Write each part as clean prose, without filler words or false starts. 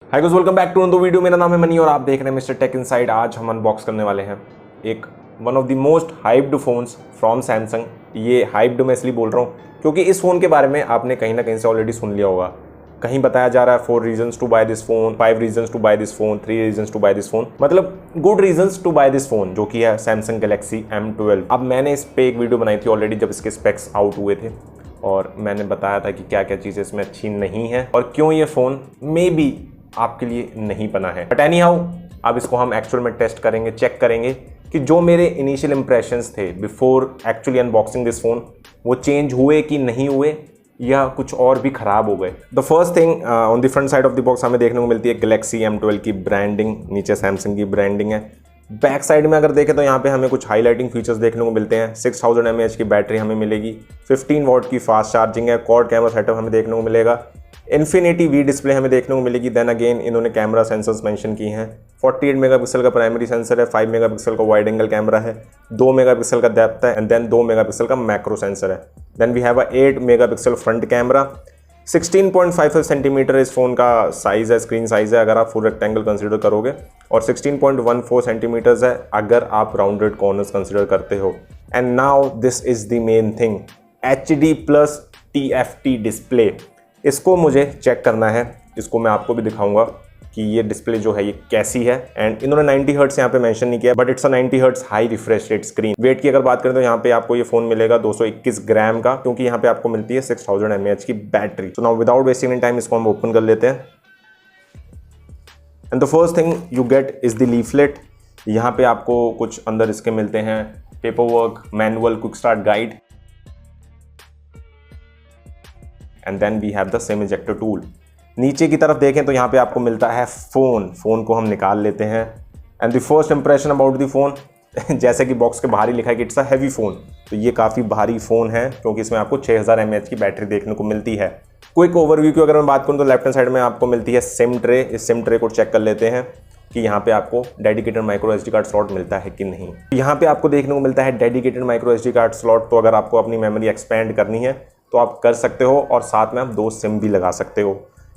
Hi guys, welcome back to another video. मेरा नाम है मनी और आप देख रहे हैं मिस्टर टेक इनसाइड। आज हम अनबॉक्स करने वाले हैं एक one of the most hyped phones from Samsung. ये हाइप्ड मैं इसलिए बोल रहा हूँ क्योंकि इस फ़ोन के बारे में आपने कहीं ना कहीं से ऑलरेडी सुन लिया होगा। कहीं बताया जा रहा है 4 reasons to buy this phone, 5 reasons to buy this phone, 3 reasons to buy this phone, मतलब good reasons to buy this phone, जो कि है सैमसंग गैलेक्सी M12। अब मैंने इस पे एक वीडियो बनाई थी ऑलरेडी जब इसके स्पेक्स आउट हुए थे और मैंने बताया था कि क्या क्या चीज़ें इसमें अच्छी नहीं है और क्यों ये फ़ोन मे बी आपके लिए नहीं बना है। बट एनी हाउ, अब इसको हम एक्चुअल में टेस्ट करेंगे, चेक करेंगे कि जो मेरे इनिशियल इंप्रेशंस थे before actually unboxing this phone वो चेंज हुए कि नहीं हुए या कुछ और भी खराब हो गए। The first thing, on the front side of the box हमें देखने को मिलती है गैलेक्सी M12 की ब्रांडिंग, नीचे सैमसंग की ब्रांडिंग है। बैक साइड में अगर देखें तो यहाँ पे हमें कुछ हाईलाइटिंग फीचर्स देखने को मिलते हैं। 6000 mAh की बैटरी हमें मिलेगी, 15 वॉट की फास्ट चार्जिंग है, क्वाड कैमरा सेटअप हमें देखने को मिलेगा, इन्फिनिटी वी डिस्प्ले हमें देखने को मिलेगी। देन अगेन इन्होंने कैमरा सेंसर्स मेंशन किए हैं। 48 मेगापिक्सल का प्राइमरी सेंसर है, 5 मेगापिक्सल का वाइड एंगल कैमरा है, 2 मेगापिक्सल का डेप्थ है एंड देन 2 मेगापिक्सल का मैक्रो सेंसर है। Then we have a 8 megapixel front camera. 16.55 centimetre इस फोन का साइज़ है, स्क्रीन साइज़ है अगर आप फुल रेक्टेंगल कंसीडर करोगे, और 16.14 सेंटीमीटर्स है अगर आप राउंडेड कॉर्नर्स कंसीडर करते हो। And now this is the main thing, HD plus TFT display. इसको मुझे चेक करना है, इसको मैं आपको भी दिखाऊंगा कि ये डिस्प्ले जो है ये कैसी है। एंड इन्होंने 90 हर्ट्स यहाँ पे मेंशन नहीं किया, but it's a 90 hertz high refresh rate screen. Weight की अगर बात करें तो यहाँ पे आपको ये फोन मिलेगा 221 ग्राम का, क्योंकि यहाँ पे आपको मिलती है 6000 mAh की battery. So now without wasting any time इसको हम ओपन कर लेते हैं। And the first thing you get is the leaflet. यहाँ पे आपको कुछ अंदर इसके मिलते हैं paper work, manual, quick start guide and then we have the SIM ejector tool. नीचे की तरफ देखें तो यहाँ पे आपको मिलता है फोन को हम निकाल लेते हैं। And the first impression about the phone, जैसे कि बॉक्स के बाहर ही लिखा है कि इट्स अ हैवी फोन, तो ये काफ़ी भारी फ़ोन है क्योंकि इसमें आपको 6000 mAh की बैटरी देखने को मिलती है। क्विक ओवरव्यू की अगर मैं बात करूँ तो लेफ्ट हैंड साइड में आपको मिलती है सिम ट्रे। इस सिम ट्रे को चेक कर लेते हैं कि यहाँ पे आपको dedicated micro SD card slot मिलता है कि नहीं। यहाँ पे आपको देखने को मिलता है dedicated micro SD card slot, तो अगर आपको अपनी मेमोरी एक्सपेंड करनी है तो आप कर सकते हो और साथ में आप 2 सिम भी लगा सकते हो।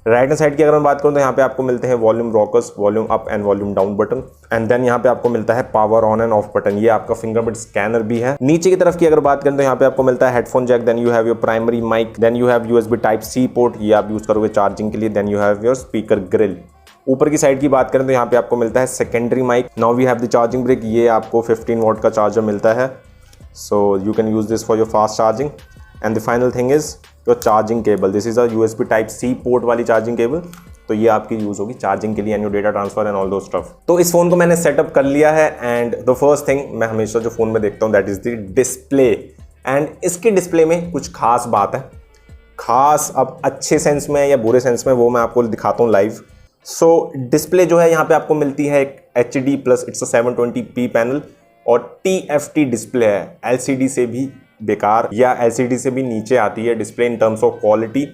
राइट हैंड साइड की अगर मैं बात करूँ तो यहाँ पे आपको मिलते हैं volume rockers, volume up and volume down button, and then यहाँ पे आपको मिलता है power on and off button. ये आपका फिंगरप्रिंट स्कैनर भी है। नीचे की तरफ की अगर बात करें तो यहाँ पे आपको मिलता है headphone jack, then you have your primary mic, then you have USB Type-C port, ये आप यूज करोगे चार्जिंग के लिए, then you have your speaker grill. ऊपर की साइड की बात करें तो यहाँ पे आपको मिलता है secondary mic. Now we have the charging brick, ये आपको 15 वॉट का चार्जर मिलता है, so you can use this for your fast charging. And the final thing is your charging cable. This is a USB Type-C port वाली charging cable, तो ये आपकी use होगी चार्जिंग के लिए and your data transfer and all those stuff. तो इस phone को मैंने सेटअप कर लिया है एंड द फर्स्ट थिंग मैं हमेशा जो फोन में देखता हूँ that is the display. And इसके डिस्प्ले में कुछ खास बात है, खास अब अच्छे सेंस में या बुरे सेंस में वो मैं आपको दिखाता हूँ लाइव। सो डिस्प्ले जो है यहाँ पे आपको मिलती है एक HD plus, it's a 720p panel, और TFT डिस्प्ले है, LCD से भी बेकार या LCD से भी नीचे आती है display in terms of quality,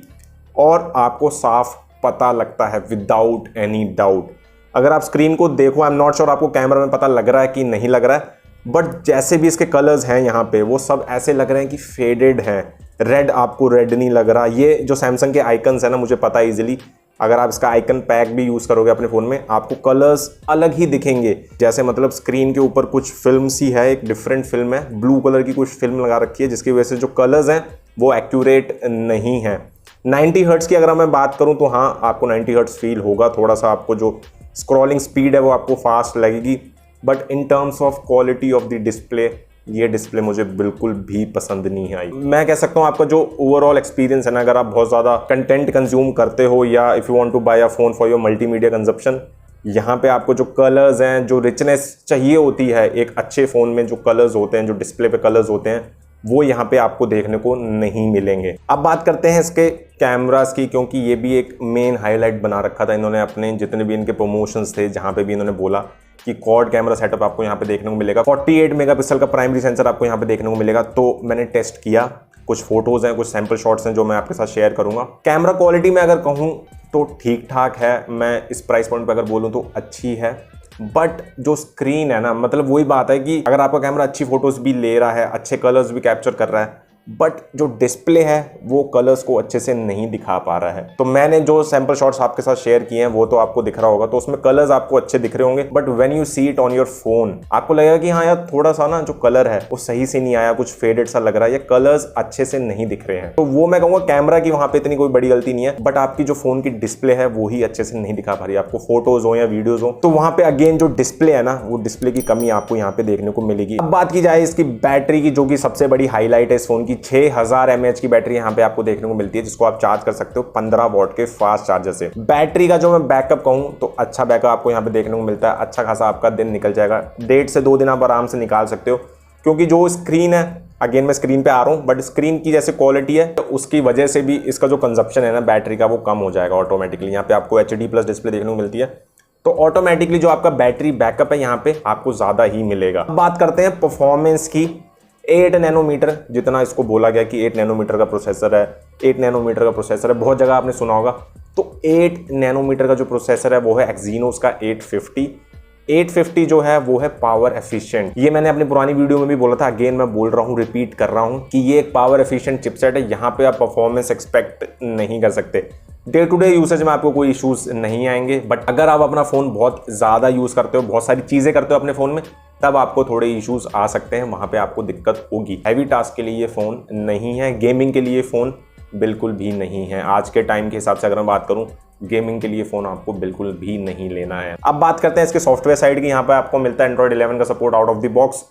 और आपको साफ पता लगता है विदाउट एनी डाउट। अगर आप स्क्रीन को देखो, आई एम नॉट श्योर आपको कैमरा में पता लग रहा है कि नहीं लग रहा है, बट जैसे भी इसके कलर्स हैं यहाँ पे वो सब ऐसे लग रहे हैं कि फेडेड हैं। रेड आपको रेड नहीं लग रहा। ये जो सैमसंग के आइकन्स है ना, मुझे पता है इजीली अगर आप इसका आइकन पैक भी यूज़ करोगे अपने फ़ोन में आपको कलर्स अलग ही दिखेंगे। जैसे मतलब स्क्रीन के ऊपर कुछ फिल्म सी है, एक डिफरेंट फिल्म है, ब्लू कलर की कुछ फिल्म लगा रखी है, जिसकी वजह से जो कलर्स हैं वो एक्यूरेट नहीं है। 90 हर्ट्स की अगर मैं बात करूं तो हाँ, आपको 90 हर्ट्स फील होगा, थोड़ा सा आपको जो स्क्रॉलिंग स्पीड है वो आपको फास्ट लगेगी, but in terms of quality of the display ये डिस्प्ले मुझे बिल्कुल भी पसंद नहीं आई। मैं कह सकता हूँ आपका जो ओवरऑल एक्सपीरियंस है ना, अगर आप बहुत ज़्यादा कंटेंट कंज्यूम करते हो या if you want to buy a phone for your multimedia consumption, यहाँ पे आपको जो कलर्स हैं, जो रिचनेस चाहिए होती है एक अच्छे फ़ोन में, जो कलर्स होते हैं, जो डिस्प्ले पे कलर्स होते हैं, वो यहाँ पे आपको देखने को नहीं मिलेंगे। अब बात करते हैं इसके कैमरास की, क्योंकि ये भी एक मेन हाईलाइट बना रखा था इन्होंने अपने जितने भी इनके प्रमोशंस थे, जहाँ पे भी इन्होंने बोला कि क्वाड कैमरा सेटअप आपको यहाँ पे देखने को मिलेगा। 48 मेगापिक्सल का प्राइमरी सेंसर आपको यहाँ पे देखने को मिलेगा। तो मैंने टेस्ट किया, कुछ फोटोज हैं, कुछ सैंपल शॉट्स हैं जो मैं आपके साथ शेयर करूंगा। कैमरा क्वालिटी में अगर कहूँ तो ठीक ठाक है, मैं इस प्राइस पॉइंट पर अगर बोलूँ तो अच्छी है, बट जो स्क्रीन है ना, मतलब वही बात है कि अगर आपका कैमरा अच्छी फोटोज भी ले रहा है, अच्छे कलर्स भी कैप्चर कर रहा है, बट जो डिस्प्ले है वो कलर्स को अच्छे से नहीं दिखा पा रहा है। तो मैंने जो सैंपल शॉट्स आपके साथ शेयर किए हैं वो तो आपको दिख रहा होगा, तो उसमें कलर्स आपको अच्छे दिख रहे होंगे, but when you see it on your phone आपको लगेगा कि हाँ यार थोड़ा सा ना जो कलर है वो सही से नहीं आया, कुछ फेडेड सा लग रहा है, ये कलर्स अच्छे से नहीं दिख रहे हैं। तो वो मैं कहूँगा कैमरा की वहां पे इतनी कोई बड़ी गलती नहीं है, बट आपकी जो फोन की डिस्प्ले है वो ही अच्छे से नहीं दिखा पा रही है। आपको फोटोज हो या वीडियोज हो तो वहां पे अगेन जो डिस्प्ले है ना वो डिस्प्ले की कमी आपको यहाँ पे देखने को मिलेगी। अब बात की जाए इसकी बैटरी की, जो कि सबसे बड़ी हाईलाइट है इस फोन की, 6000 mAh की बैटरी यहाँ पे आपको देखने को मिलती है, जिसको आप चार्ज कर सकते हो 15 वॉट के फास्ट चार्जर से। बैटरी का जो मैं बैकअप कहूँ तो अच्छा बैकअप आपको यहाँ पे देखने को मिलता है, अच्छा खासा आपका दिन निकल जाएगा, 1.5 से 2 दिन आप आराम से निकाल सकते हो। क्योंकि जो स्क्रीन है, अगेन मैं स्क्रीन पे आ रहा हूँ, बट स्क्रीन की जैसे क्वालिटी है तो उसकी वजह से भी इसका जो कंजप्शन है ना बैटरी का वो कम हो जाएगा ऑटोमेटिकली। यहाँ पे आपको HD+ डिस्प्ले देखने को मिलती है, तो ऑटोमेटिकली जो आपका बैटरी बैकअप है यहाँ पे आपको ज्यादा ही मिलेगा। अब बात करते हैं परफॉर्मेंस की। 8 नैनोमीटर जितना इसको बोला गया कि 8 नैनोमीटर का प्रोसेसर है, 8 नैनोमीटर का प्रोसेसर है, बहुत जगह आपने सुना होगा। तो 8 नैनोमीटर का जो प्रोसेसर है वो है एक्जीनोस का 850 जो है वो है पावर एफिशिएंट। ये मैंने अपनी पुरानी वीडियो में भी बोला था, अगेन मैं बोल रहा हूँ, रिपीट कर रहा हूँ कि ये एक पावर एफिशिएंट चिपसेट है। यहाँ पे आप परफॉर्मेंस एक्सपेक्ट नहीं कर सकते। डे टू डे यूसेज में आपको कोई इश्यूज नहीं आएंगे, बट अगर आप अपना फोन बहुत ज्यादा यूज करते हो, बहुत सारी चीजें करते हो अपने फोन में, तब आपको थोड़े इश्यूज आ सकते हैं, वहां पे आपको दिक्कत होगी। हैवी टास्क के लिए ये फोन नहीं है, गेमिंग के लिए फोन बिल्कुल भी नहीं है। आज के टाइम के हिसाब से अगर मैं बात करूं, गेमिंग के लिए फोन आपको बिल्कुल भी नहीं लेना है। अब बात करते हैं इसके सॉफ्टवेयर साइड की। यहाँ पे आपको मिलता है Android 11 का support out of the box.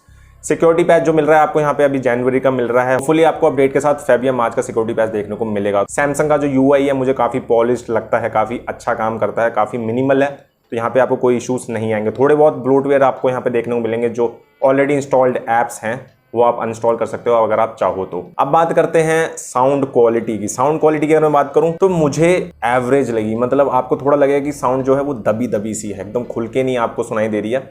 Security patch जो मिल रहा है आपको यहाँ पे अभी जनवरी का मिल रहा है। फुली आपको अपडेट के साथ फेब या मार्च का सिक्योरिटी पैच देखने को मिलेगा। सैमसंग का जो UI है मुझे काफी पॉलिश्ड लगता है, काफी अच्छा काम करता है, काफी मिनिमल है, तो यहाँ पे आपको कोई इश्यूज नहीं आएंगे। थोड़े बहुत ब्लोटवेयर आपको यहाँ पे देखने को मिलेंगे, जो ऑलरेडी इंस्टॉल्ड एप्स हैं वो आप अनइंस्टॉल कर सकते हो अगर आप चाहो तो। अब बात करते हैं साउंड क्वालिटी की। साउंड क्वालिटी की अगर मैं बात करूं तो मुझे एवरेज लगी, मतलब आपको थोड़ा लगेगा कि साउंड जो है वो दबी दबी सी है, एकदम खुल के नहीं आपको सुनाई दे रही है।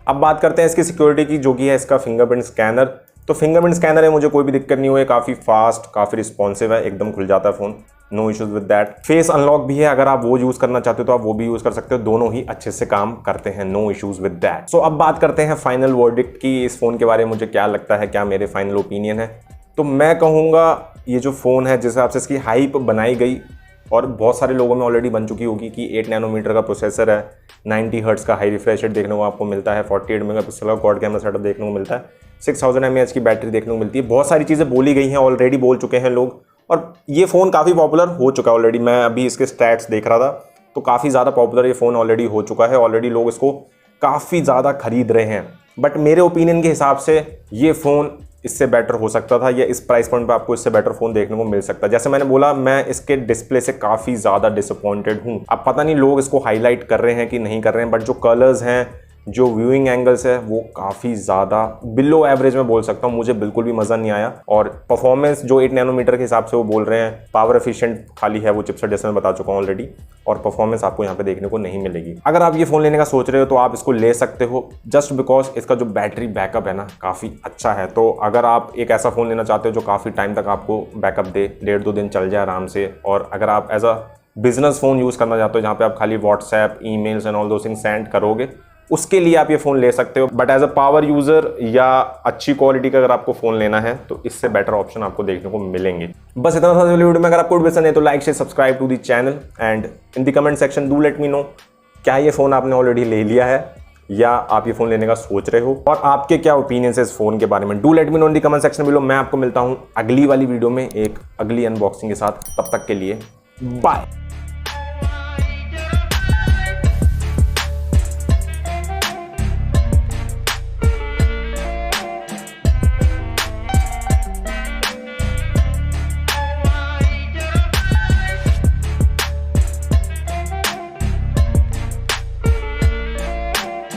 अब बात करते हैं इसकी सिक्योरिटी की, जो कि है इसका फिंगरप्रिंट स्कैनर। तो फिंगरप्रिंट स्कैनर है, मुझे कोई भी दिक्कत नहीं हुई, काफ़ी फास्ट, काफ़ी रिस्पॉन्सिव है, एकदम खुल जाता है phone, no issues with that. Face unlock भी है, अगर आप वो यूज़ करना चाहते हो तो आप वो भी यूज़ कर सकते हो, दोनों ही अच्छे से काम करते हैं, नो इश्यूज विद दैट। सो अब बात करते हैं फाइनल वर्डिक्ट की, इस फ़ोन के बारे में मुझे क्या लगता है, क्या मेरे फाइनल ओपिनियन है। तो मैं कहूँगा ये जो फ़ोन है, जिस हिसाब से इसकी हाइप बनाई गई और बहुत सारे लोगों में ऑलरेडी बन चुकी होगी कि 8 नैनोमीटर का प्रोसेसर है, 90 हर्ट्ज का हाई रिफ्रेश रेट देखने को आपको मिलता है, 48 मेगापिक्सल का क्वाड कैमरा सेटअप देखने को मिलता है, 6000 mAh की बैटरी देखने को मिलती है। बहुत सारी चीज़ें बोली गई हैं, ऑलरेडी बोल चुके हैं लोग, और ये फ़ोन काफ़ी पॉपुलर हो चुका है ऑलरेडी। मैं अभी इसके स्टैट्स देख रहा था तो काफ़ी ज़्यादा पॉपुलर ये फ़ोन ऑलरेडी हो चुका है, ऑलरेडी लोग इसको काफ़ी ज़्यादा खरीद रहे हैं। बट मेरे ओपिनियन के हिसाब से ये फ़ोन इससे बेटर हो सकता था, या इस प्राइस पॉइंट पे आपको इससे बेटर फोन देखने को मिल सकता है। जैसे मैंने बोला, मैं इसके डिस्प्ले से काफ़ी ज़्यादा डिसअपॉइंटेड हूँ। अब पता नहीं लोग इसको हाईलाइट कर रहे हैं कि नहीं कर रहे हैं, बट जो कलर्स हैं, जो व्यूइंग एंगल्स है, वो काफ़ी ज़्यादा बिलो एवरेज में बोल सकता हूँ, मुझे बिल्कुल भी मज़ा नहीं आया। और परफॉर्मेंस जो 8 नैनोमीटर के हिसाब से वो बोल रहे हैं, पावर एफिशिएंट खाली है वो चिपसेट, जैसे मैं बता चुका हूँ ऑलरेडी, और परफॉर्मेंस आपको यहाँ पे देखने को नहीं मिलेगी। अगर आप ये फ़ोन लेने का सोच रहे हो तो आप इसको ले सकते हो, जस्ट बिकॉज इसका जो बैटरी बैकअप है ना काफ़ी अच्छा है। तो अगर आप एक ऐसा फ़ोन लेना चाहते हो जो काफ़ी टाइम तक आपको बैकअप दे, 1.5-2 दिन चल जाए आराम से, और अगर आप as a business phone use करना चाहते हो जहाँ पे आप खाली WhatsApp, emails and all those things send करोगे, उसके लिए आप ये फ़ोन ले सकते हो। But as a power user या अच्छी क्वालिटी का अगर आपको फ़ोन लेना है तो इससे बेटर ऑप्शन आपको देखने को मिलेंगे। बस इतना था वीडियो में। अगर आपको पसंद है तो like share subscribe to the channel, and in the comment section do let me know क्या ये फ़ोन आपने ऑलरेडी ले लिया है या आप ये फ़ोन लेने का सोच रहे हो, और आपके क्या ओपिनियंस है इस फ़ोन के बारे में। Do let me no in the comment section below. मैं आपको मिलता हूँ अगली वाली वीडियो में एक अगली अनबॉक्सिंग के साथ, तब तक के लिए बाय।